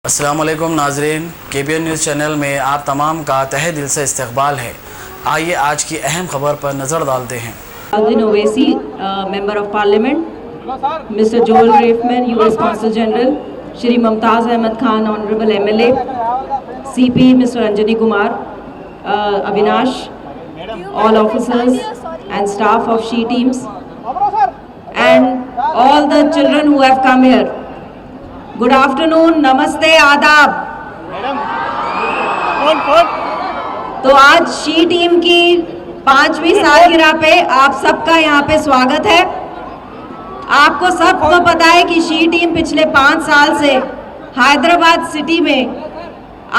अस्सलाम वालेकुम नाजरीन, KBN न्यूज़ चैनल में आप तमाम का तहे दिल से इस्तकबाल है। आइए आज की अहम खबर पर नज़र डालते हैं। Alvin Owaisi, Member of Parliament, Mr. Joel Raifman, US Consul General, Shri Mumtaz Ahmed Khan, Honorable MLA, CP Mr. Anjani Kumar, Avinash, all officers and staff of SHE teams, and all the children who have come here. Good afternoon, Namaste, Adab. तो आज SHE team की 5वीं सालगिरह पे आप सबका यहाँ पे स्वागत है। आपको सबको पता है कि SHE टीम पिछले 5 साल से हैदराबाद सिटी में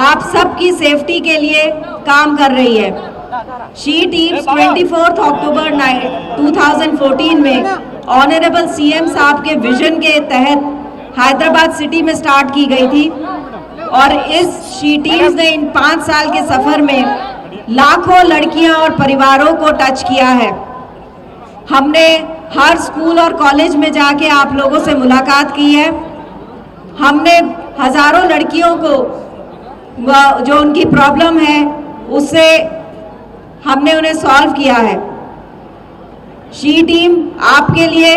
आप सबकी सेफ्टी के लिए काम कर रही है। SHE टीम 24 अक्टूबर 2014 में ऑनरेबल CM साहब के विजन के तहत हैदराबाद सिटी में स्टार्ट की गई थी और इस SHE टीम्स ने इन 5 साल के सफर में लाखों लड़कियां और परिवारों को टच किया है। हमने हर स्कूल और कॉलेज में जाके आप लोगों से मुलाकात की है। हमने हजारों लड़कियों को जो उनकी प्रॉब्लम है उससे हमने उन्हें सॉल्व किया है। SHE टीम आपके लिए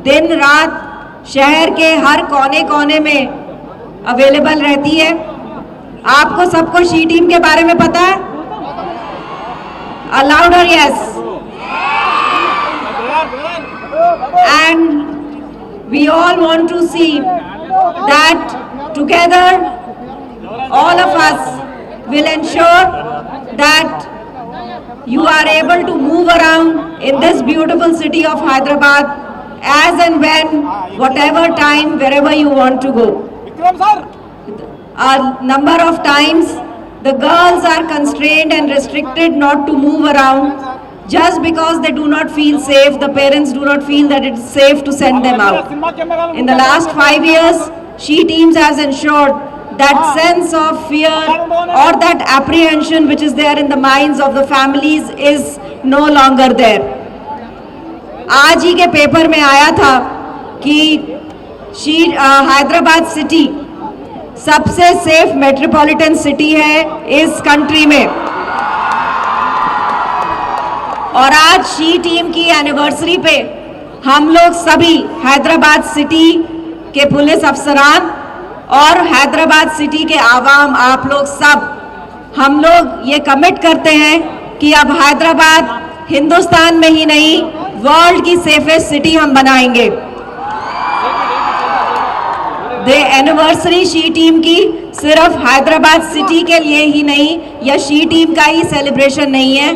दिन रात शहर के हर कोने कोने में अवेलेबल रहती है। आपको सबको SHE टीम के बारे में पता है? A louder yes. And we all want to see that together all of us will ensure that you are able to move around in this beautiful city of Hyderabad as and when, whatever time, wherever you want to go. A number of times the girls are constrained and restricted not to move around just because they do not feel safe. The parents do not feel that it is safe to send them out. In the last 5 years, SHE teams has ensured that sense of fear or that apprehension which is there in the minds of the families is no longer there. आज ही के paper में आया था कि Hyderabad city सबसे safe metropolitan city है इस country में और आज SHE टीम की एनिवर्सरी पे हम लोग सभी हैदराबाद सिटी के पुलिस अफसरान और हैदराबाद सिटी के आवाम, आप लोग सब, हम लोग ये कमिट करते हैं कि अब हैदराबाद हिंदुस्तान में ही नहीं वर्ल्ड की सेफेस्ट सिटी हम बनाएंगे। एनिवर्सरी SHE टीम की सिर्फ हैदराबाद सिटी के लिए ही नहीं या SHE टीम का ही सेलिब्रेशन नहीं है,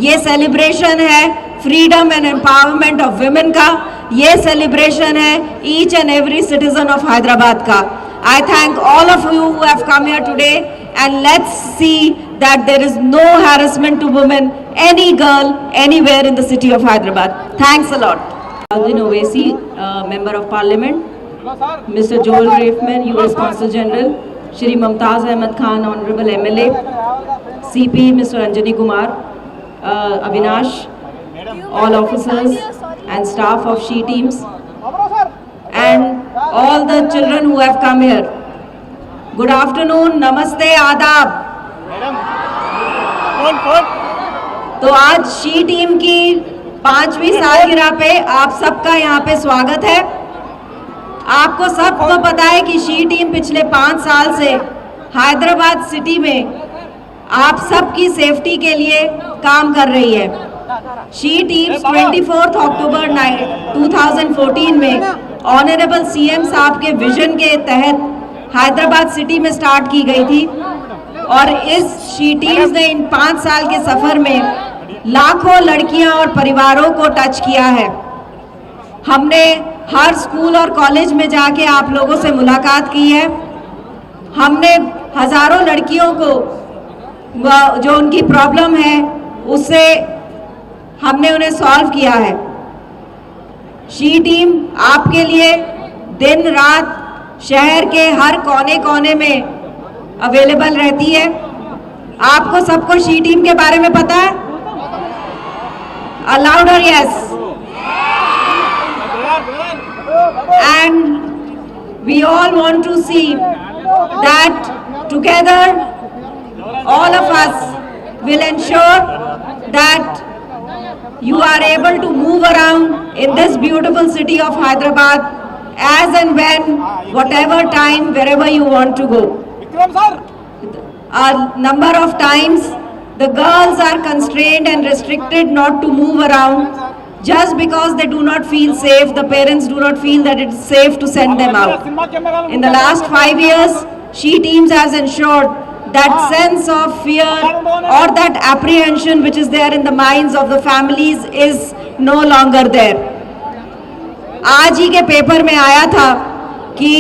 ये सेलिब्रेशन है freedom and empowerment of women का, ये सेलिब्रेशन है each and every citizen of Hyderabad का। I thank all of you who have come here today and let's see that there is no harassment to women, any girl, anywhere in the city of Hyderabad. Thanks a lot. Alvin Owaisi, Member of Parliament, Mr. Joel Raifman, US Consul General, Shri Mumtaz Ahmed Khan, Honorable MLA, CP Mr. Anjani Kumar, Avinash, all officers and staff of SHE teams, and all the children who have come here. Good afternoon, Namaste, Adab. तो आज SHE team की 5वीं सालगिरह पे आप सबका यहाँ पे स्वागत है। आपको सबको पता है कि SHE टीम पिछले 5 साल से हैदराबाद सिटी में आप सबकी सेफ्टी के लिए काम कर रही है। SHE टीम 24 अक्टूबर 2014 में ऑनरेबल CM साहब के विजन के तहत हैदराबाद सिटी में स्टार्ट की गई थी और इस SHE टीम्स ने इन 5 साल के सफर में लाखों लड़कियां और परिवारों को टच किया है। हमने हर स्कूल और कॉलेज में जाके आप लोगों से मुलाकात की है। हमने हजारों लड़कियों को जो उनकी प्रॉब्लम है उससे हमने उन्हें सॉल्व किया है। SHE टीम आपके लिए दिन रात शहर के हर कोने कोने में अवेलेबल रहती है। आपको सबको SHE टीम के बारे में पता है? A louder yes. And we all want to see that together all of us will ensure that you are able to move around in this beautiful city of Hyderabad as and when, whatever time, wherever you want to go. A number of times the girls are constrained and restricted not to move around just because they do not feel safe. The parents do not feel that it's safe to send them out. In the last 5 years, She Teams has ensured that sense of fear or that apprehension which is there in the minds of the families is no longer there. आज ही के paper में आया था कि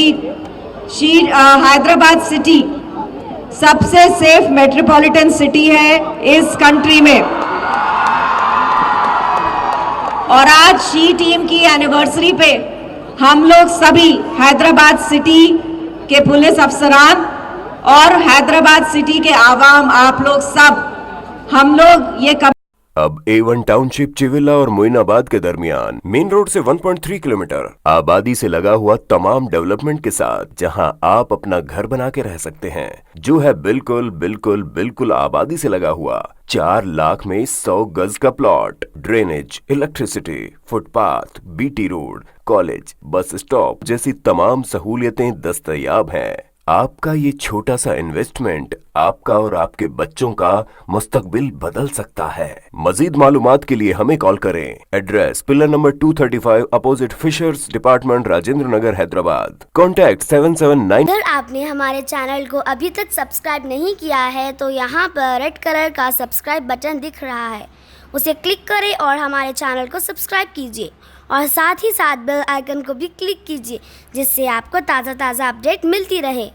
Hyderabad city सबसे safe metropolitan city है इस country में, और आज शी टीम की एनिवर्सरी पे हम लोग सभी हैदराबाद सिटी के पुलिस अफसरान और हैदराबाद सिटी के आवाम, आप लोग सब, हम लोग ये अब A1 टाउनशिप चिविला और मोइनाबाद के दरमियान मेन रोड से 1.3 किलोमीटर आबादी से लगा हुआ तमाम डेवलपमेंट के साथ जहां आप अपना घर बना के रह सकते हैं, जो है बिल्कुल बिल्कुल बिल्कुल आबादी से लगा हुआ। 4 लाख में 100 गज का plot, drainage, electricity, footpath, BT road, college, bus stop जैसी तमाम सहूलियतें दस्तयाब हैं। आपका ये छोटा सा इन्वेस्टमेंट आपका और आपके बच्चों का मुस्तकबिल बदल सकता है। मजीद मालूमात के लिए हमें कॉल करें। Address pillar number 235 opposite fishers department, Rajendra Nagar, Hyderabad. Contact 779। अगर आपने हमारे चैनल को अभी तक सब्सक्राइब नहीं किया है तो यहाँ पर रेड कलर का सब्सक्राइब बटन दिख रहा है, उसे क्लिक करें और हमारे चैनल को सब्सक्राइब कीजिए और साथ ही साथ बेल आइकन को भी क्लिक कीजिए, जिससे आपको ताज़ा अपडेट मिलती रहे।